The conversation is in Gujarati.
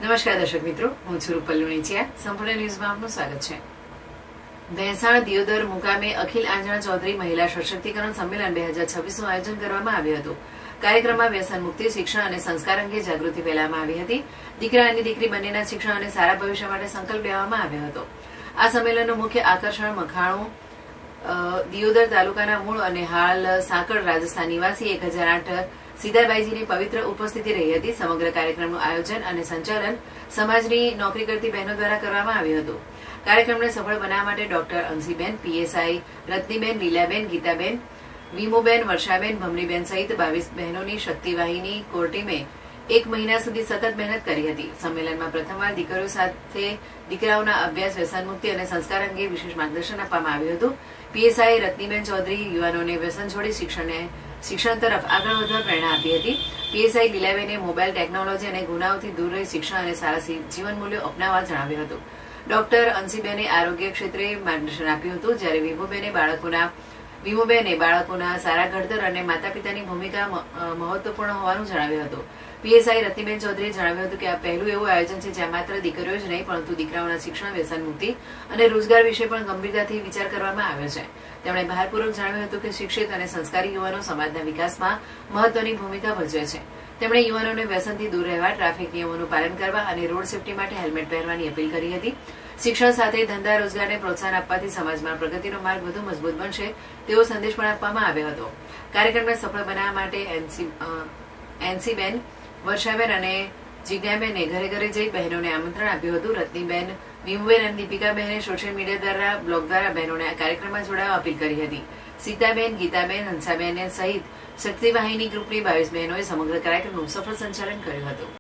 નમસ્કાર દર્શક મિત્રો, હું છું રૂપલ લુણીચિયા. સંપૂર્ણ ન્યૂઝમાં આપનું સ્વાગત છે. ભેંસાણ દિયોદર મુકામે અખિલ આંજણા ચૌધરી મહિલા સશક્તિકરણ સંમેલન 2026નું આયોજન કરવામાં આવ્યું હતું. કાર્યક્રમમાં વ્યસન મુક્તિ, શિક્ષણ અને સંસ્કાર અંગે જાગૃતિ ફેલાવવામાં આવી હતી. દીકરા અને દીકરી બંનેના શિક્ષણ અને સારા ભવિષ્ય માટે સંકલ્પ લેવામાં આવ્યો હતો. આ સંમેલનનું મુખ્ય આકર્ષણ મખાણું દિયોદર તાલુકાના મૂળ અને હાલ સાંકળ રાજસ્થાન નિવાસી 1008 સીતાબાઈજીની પવિત્ર ઉપસ્થિતિ રહી હતી. સમગ્ર કાર્યક્રમનું આયોજન અને સંચાલન સમાજની નોકરી કરતી બહેનો દ્વારા કરવામાં આવ્યું હતું. કાર્યક્રમને સફળ બનાવવા માટે ડોક્ટર અંશીબેન, પીએસઆઈ રત્નીબેન, લીલાબેન, ગીતાબેન, વીમુબેન, વર્ષાબેન, ભમરીબેન સહિત 22 બહેનોની શક્તિવાહિની કોર ટીમે 1 મહિના સુધી સતત મહેનત કરી હતી. સંમેલનમાં પ્રથમવાર દીકરીઓ સાથે દીકરાઓના અભ્યાસ, વ્યસન મુક્તિ અને સંસ્કાર અંગે વિશેષ માર્ગદર્શન આપવામાં આવ્યું હતું. પીએસઆઈ રત્નીબેન ચૌધરી યુવાનોને વ્યસન છોડી શિક્ષણ તરફ આગળ વધવા પ્રેરણા આપી હતી. પીએસઆઈ લીલાબેને મોબાઈલ ટેકનોલોજી અને ગુનાઓથી દૂર રહી શિક્ષણ અને સારા જીવન મૂલ્યો અપનાવવા જણાવ્યું હતું. ડોક્ટર અંશીબેને આરોગ્ય ક્ષેત્રે માર્ગદર્શન આપ્યું હતું, જ્યારે વીમુબેને બાળકોના સારા ઘડતર અને માતા પિતાની ભૂમિકા મહત્વપૂર્ણ હોવાનું જણાવ્યું હતું. પીએસઆઈ રત્નીબેન ચૌધરીએ જણાવ્યું હતું કે આ પહેલું એવું આયોજન છે જ્યાં માત્ર દીકરીઓ જ નહીં પરંતુ દીકરાઓના શિક્ષણ, વ્યસન મુક્તિ અને રોજગાર વિશે પણ ગંભીરતાથી વિચાર કરવામાં આવ્યો છે. તેમણે ભારપૂર્વક જણાવ્યું હતું કે શિક્ષિત અને સંસ્કારી યુવાનો સમાજના વિકાસમાં મહત્વની ભૂમિકા ભજવે છે. તેમણે યુવાનોને વ્યસનથી દૂર રહેવા, ટ્રાફિક નિયમોનું પાલન કરવા અને રોડ સેફટી માટે હેલ્મેટ પહેરવાની અપીલ કરી હતી. શિક્ષણ સાથે ધંધા રોજગારને પ્રોત્સાહન આપવાથી સમાજમાં પ્રગતિનો માર્ગ વધુ મજબૂત બનશે તેવો સંદેશ પણ આપવામાં આવ્યો હતો. કાર્યક્રમને સફળ બનાવવા માટે એનસીબેન, વર્ષાબેન અને જિજ્ઞાબેને ઘરે ઘરે જઈ બહેનોને આમંત્રણ આપ્યું હતું. રત્નીબેન, વીમુબેન અને દીપિકાબેને સોશિયલ મીડિયા દ્વારા, બ્લોગ દ્વારા બહેનોને આ કાર્યક્રમમાં જોડાવા અપીલ કરી હતી. સીતાબેન, ગીતાબેન, હંસાબેન સહિત શક્તિવાહિની ગ્રુપની 22 બહેનોએ સમગ્ર કાર્યક્રમનું સફળ સંચાલન કર્યું હતું.